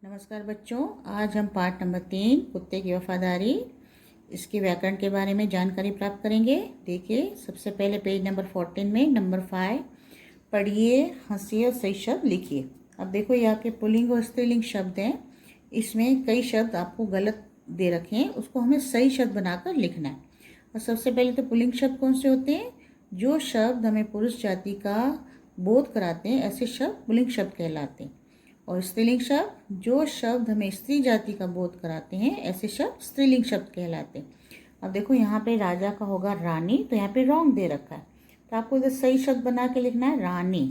नमस्कार बच्चों, आज हम पाठ नंबर 3 कुत्ते की वफादारी इसके व्याकरण के बारे में जानकारी प्राप्त करेंगे। देखिए, सबसे पहले पेज नंबर 14 में नंबर 5 पढ़िए, हंसिए और सही शब्द लिखिए। अब देखो, ये आपके पुल्लिंग और स्त्रीलिंग शब्द हैं। इसमें कई शब्द आपको गलत दे रखे हैं, उसको हमें सही शब्द बनाकर लिखना है। और सबसे पहले तो पुल्लिंग शब्द कौन से होते हैं? जो शब्द हमें पुरुष जाति का बोध कराते हैं, ऐसे शब्द पुल्लिंग शब्द कहलाते हैं। और स्त्रीलिंग शब्द, जो शब्द हमें स्त्री जाति का बोध कराते हैं, ऐसे शब्द स्त्रीलिंग शब्द कहलाते हैं। अब देखो, यहाँ पे राजा का होगा रानी, तो यहाँ पे रॉन्ग दे रखा है, तो आपको इधर सही शब्द बना के लिखना है रानी।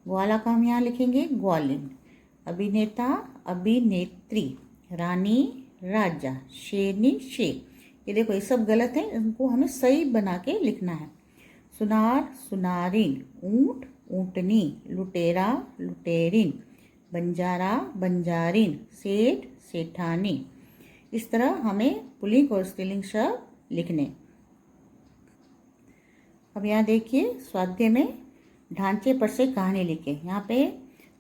ग्वाला का हम यहाँ लिखेंगे ग्वालिन। अभिनेता अभिनेत्री, रानी राजा, शेरनी शेर। ये देखो, ये सब गलत है, इनको हमें सही बना के लिखना है। सुनार सुनारिन, ऊंट ऊंटनी, लुटेरा लुटेरिन, बंजारा बंजारिन, सेठ सेठानी। इस तरह हमें पुल्लिंग और स्त्रीलिंग शब्द लिखने। अब यहाँ देखिए, स्वाध्याय में ढांचे पर से कहानी लिखे। यहाँ पे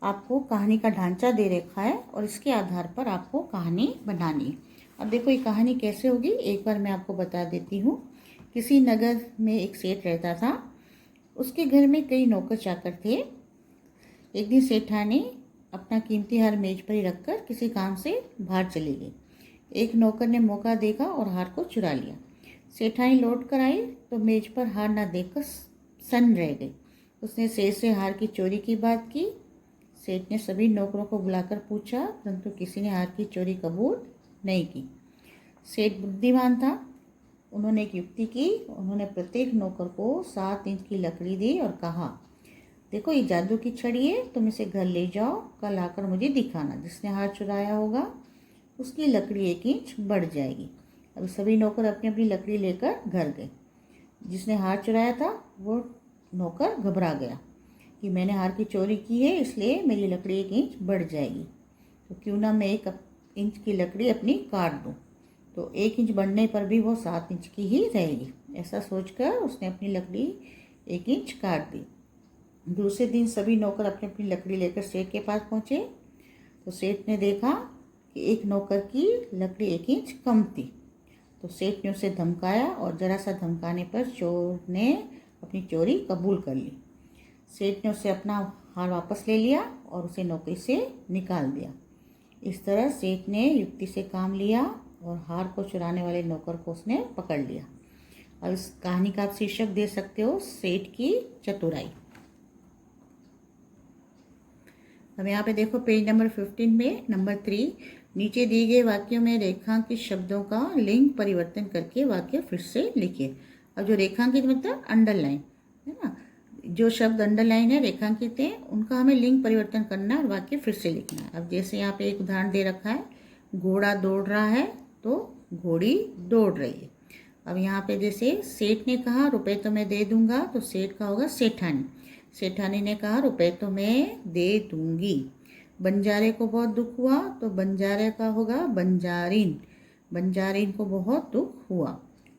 आपको कहानी का ढांचा दे रखा है और इसके आधार पर आपको कहानी बनानी है। अब देखो, ये कहानी कैसे होगी, एक बार मैं आपको बता देती हूँ। किसी नगर में एक सेठ रहता था। उसके घर में कई नौकर चाकर थे। एक दिन सेठानी अपना कीमती हार मेज पर ही रखकर किसी काम से बाहर चली गई। एक नौकर ने मौका देखा और हार को चुरा लिया। सेठानी लौट कर आई तो मेज पर हार न देखकर सन्न रह गई। उसने सेठ से हार की चोरी की बात की। सेठ ने सभी नौकरों को बुलाकर पूछा, परंतु किसी ने हार की चोरी कबूल नहीं की। सेठ बुद्धिमान था, उन्होंने एक युक्ति की। उन्होंने प्रत्येक नौकर को 7 इंच की लकड़ी दी और कहा, देखो, ये जादू की छड़ी है, तुम इसे घर ले जाओ, कल आकर मुझे दिखाना। जिसने हार चुराया होगा उसकी लकड़ी 1 इंच बढ़ जाएगी। अब सभी नौकर अपनी अपनी लकड़ी लेकर घर गए। जिसने हार चुराया था वो नौकर घबरा गया कि मैंने हार की चोरी की है, इसलिए मेरी लकड़ी 1 इंच बढ़ जाएगी, तो क्यों ना मैं 1 इंच की लकड़ी अपनी काट दूँ, तो 1 इंच बढ़ने पर भी वो 7 इंच की ही रहेगी। ऐसा सोचकर उसने अपनी लकड़ी 1 इंच काट दी। दूसरे दिन सभी नौकर अपनी अपनी लकड़ी लेकर सेठ के पास पहुंचे, तो सेठ ने देखा कि एक नौकर की लकड़ी 1 इंच कम थी। तो सेठ ने उसे धमकाया और जरा सा धमकाने पर चोर ने अपनी चोरी कबूल कर ली। सेठ ने उसे अपना हार वापस ले लिया और उसे नौकरी से निकाल दिया। इस तरह सेठ ने युक्ति से काम लिया और हार को चुराने वाले नौकर को उसने पकड़ लिया। अब इस कहानी का आप शीर्षक दे सकते हो, सेठ की चतुराई। अब यहाँ पे देखो, पेज नंबर 15 में नंबर 3, नीचे दिए गए वाक्यों में रेखांकित शब्दों का लिंग परिवर्तन करके वाक्य फिर से लिखिए। अब जो रेखांकित मतलब अंडरलाइन है ना, जो शब्द अंडरलाइन है, रेखांकित है, उनका हमें लिंग परिवर्तन करना है और वाक्य फिर से लिखना है। अब जैसे यहाँ पे एक उदाहरण दे रखा है, घोड़ा दौड़ रहा है तो घोड़ी दौड़ रही है। अब यहाँ पे जैसे सेठ ने कहा रुपए तो मैं दे दूंगा, तो सेठ का होगा सेठानी। सेठानी ने कहा रुपए तो मैं दे दूंगी। बंजारे को बहुत दुख हुआ, तो बंजारे का होगा बंजारिन। बंजारिन को बहुत दुख हुआ।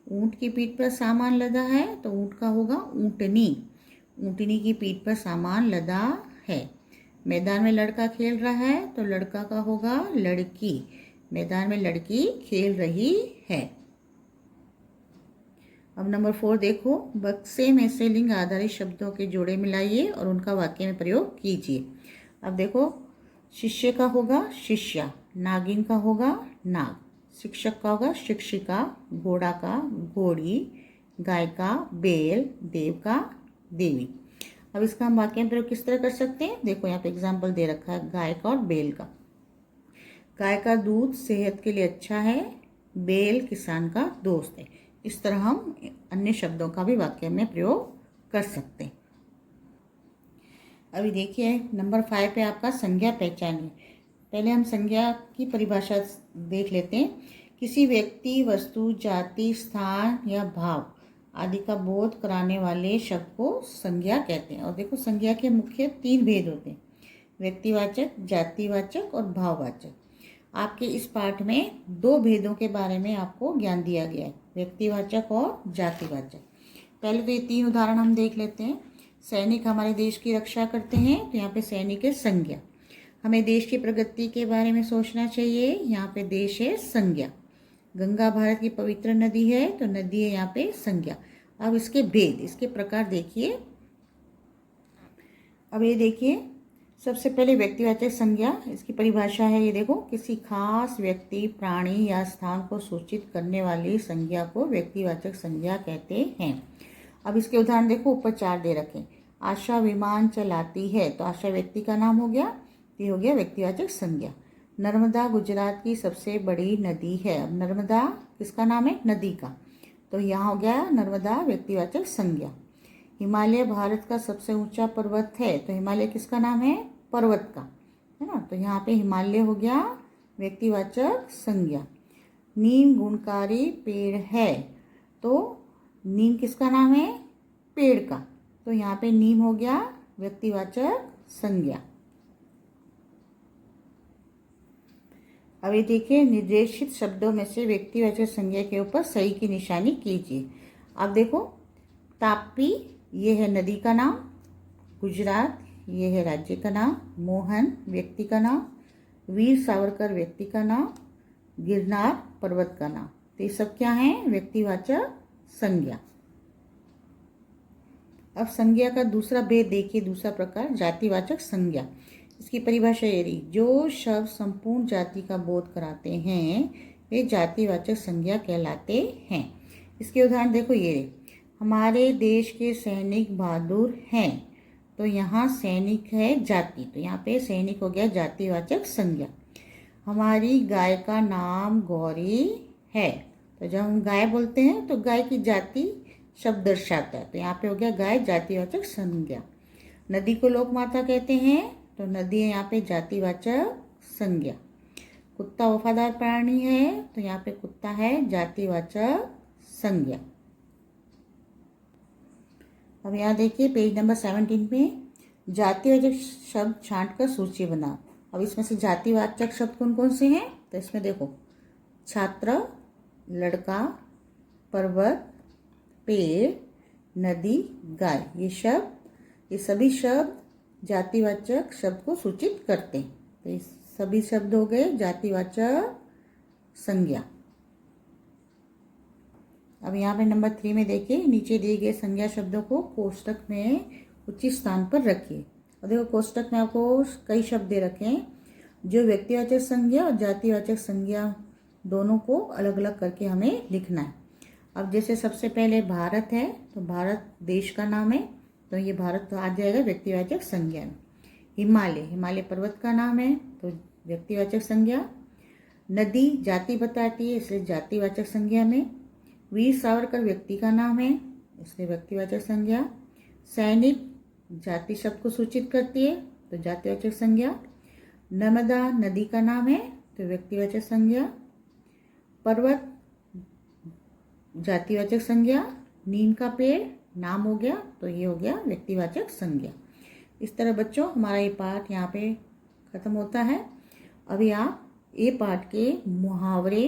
ऊंट की पीठ पर सामान लदा है, तो ऊंट का होगा ऊंटनी। ऊंटनी की पीठ पर सामान लदा है। मैदान में लड़का खेल रहा है, तो लड़का का होगा लड़की। मैदान में लड़की खेल रही है। अब नंबर 4 देखो, बक्से में से लिंग आधारित शब्दों के जोड़े मिलाइए और उनका वाक्य में प्रयोग कीजिए। अब देखो, शिष्य का होगा शिष्या, नागिन का होगा नाग, शिक्षक का होगा शिक्षिका, घोड़ा का घोड़ी, गाय का बैल, देव का देवी। अब इसका हम वाक्य में प्रयोग किस तरह कर सकते हैं? देखो, यहाँ पे एग्जाम्पल दे रखा है गाय का और बैल का। गाय का दूध सेहत के लिए अच्छा है, बैल किसान का दोस्त है। इस तरह हम अन्य शब्दों का भी वाक्य में प्रयोग कर सकते हैं। अभी देखिए, नंबर 5 पे आपका संज्ञा पहचानिए। पहले हम संज्ञा की परिभाषा देख लेते हैं। किसी व्यक्ति, वस्तु, जाति, स्थान या भाव आदि का बोध कराने वाले शब्द को संज्ञा कहते हैं। और देखो, संज्ञा के मुख्य 3 भेद होते हैं, व्यक्तिवाचक, जातिवाचक और भाववाचक। आपके इस पाठ में 2 भेदों के बारे में आपको ज्ञान दिया गया है, व्यक्तिवाचक और जातिवाचक। पहले तो ये 3 उदाहरण हम देख लेते हैं। सैनिक हमारे देश की रक्षा करते हैं, तो यहाँ पे सैनिक है संज्ञा। हमें देश की प्रगति के बारे में सोचना चाहिए। यहाँ पे देश है संज्ञा। गंगा भारत की पवित्र नदी है, तो नदी है यहाँ पे संज्ञा। अब इसके भेद, इसके प्रकार देखिए। अब ये देखिए, सबसे पहले व्यक्तिवाचक संज्ञा, इसकी परिभाषा है, ये देखो, किसी खास व्यक्ति, प्राणी या स्थान को सूचित करने वाली संज्ञा को व्यक्तिवाचक संज्ञा कहते हैं। अब इसके उदाहरण देखो, ऊपर 4 दे रखे। आशा विमान चलाती है, तो आशा व्यक्ति का नाम हो गया, ये हो गया व्यक्तिवाचक संज्ञा। नर्मदा गुजरात की सबसे बड़ी नदी है। अब नर्मदा किसका नाम है? नदी का, तो यहाँ हो गया नर्मदा व्यक्तिवाचक संज्ञा। हिमालय भारत का सबसे ऊंचा पर्वत है, तो हिमालय किसका नाम है? पर्वत का, है ना, तो यहाँ पे हिमालय हो गया व्यक्तिवाचक संज्ञा। नीम गुणकारी पेड़ है, तो नीम किसका नाम है? पेड़ का, तो यहाँ पे नीम हो गया व्यक्तिवाचक संज्ञा। अब ये देखिए, निर्देशित शब्दों में से व्यक्तिवाचक संज्ञा के ऊपर सही की निशानी कीजिए। अब देखो, ताप्ती ये है नदी का नाम, गुजरात ये है राज्य का नाम, मोहन व्यक्ति का नाम, वीर सावरकर व्यक्ति का नाम, गिरनार पर्वत का नाम, तो ये सब क्या है? व्यक्तिवाचक संज्ञा। अब संज्ञा का दूसरा भेद देखिए, दूसरा प्रकार जातिवाचक संज्ञा। इसकी परिभाषा ये रही, जो शब्द संपूर्ण जाति का बोध कराते हैं वे जातिवाचक संज्ञा कहलाते हैं। इसके उदाहरण देखो, ये रही, हमारे देश के सैनिक बहादुर हैं, तो यहाँ सैनिक है जाति, तो यहाँ पे सैनिक हो गया जातिवाचक संज्ञा। हमारी गाय का नाम गौरी है, तो जब हम गाय बोलते हैं तो गाय की जाति शब्द दर्शाता है, तो यहाँ पे हो गया गाय जातिवाचक संज्ञा। नदी को लोक माता कहते हैं, तो नदी है यहाँ पे जातिवाचक संज्ञा। कुत्ता वफादार प्राणी है, तो यहाँ पे कुत्ता है जातिवाचक संज्ञा। अब यहाँ देखिए, पेज नंबर 17 में जातिवाचक शब्द छांट कर सूची बनाओ। अब इसमें से जातिवाचक शब्द कौन कौन से हैं? तो इसमें देखो, छात्र, लड़का, पर्वत, पेड़, नदी, गाय, ये सभी शब्द जातिवाचक शब्द को सूचित करते हैं। तो ये सभी शब्द हो गए जातिवाचक संज्ञा। अब यहाँ पे नंबर 3 में देखिए, नीचे दिए गए संज्ञा शब्दों को कोष्टक में उचित स्थान पर रखिए। और देखो, कोष्टक में आपको कई शब्द दे रखे हैं जो व्यक्तिवाचक संज्ञा और जातिवाचक संज्ञा दोनों को अलग अलग करके हमें लिखना है। अब जैसे सबसे पहले भारत है, तो भारत देश का नाम है, तो ये भारत तो आ जाएगा व्यक्तिवाचक संज्ञा में। हिमालय पर्वत का नाम है, तो व्यक्तिवाचक संज्ञा। नदी जाति बताती है, इसलिए जातिवाचक संज्ञा में। वीर सावरकर व्यक्ति का नाम है, इसलिए व्यक्तिवाचक संज्ञा। सैनिक जाति शब्द को सूचित करती है, तो जातिवाचक संज्ञा। नर्मदा नदी का नाम है, तो व्यक्तिवाचक संज्ञा। पर्वत जातिवाचक संज्ञा। नीम का पेड़ नाम हो गया, तो ये हो गया व्यक्तिवाचक संज्ञा। इस तरह बच्चों, हमारा ये पाठ यहाँ पे खत्म होता है। अभी आप ये पाठ के मुहावरे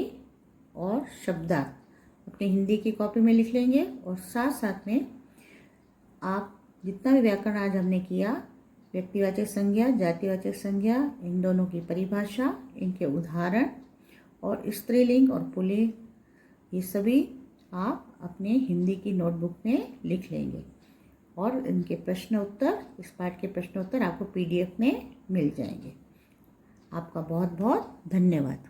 और शब्दार्थ अपने हिंदी की कॉपी में लिख लेंगे, और साथ साथ में आप जितना भी व्याकरण आज हमने किया, व्यक्तिवाचक संज्ञा, जातिवाचक संज्ञा, इन दोनों की परिभाषा, इनके उदाहरण और स्त्रीलिंग और पुल्लिंग, ये सभी आप अपने हिंदी की नोटबुक में लिख लेंगे। और इनके प्रश्न उत्तर, इस पाठ के प्रश्न उत्तर आपको PDF में मिल जाएंगे। आपका बहुत बहुत धन्यवाद।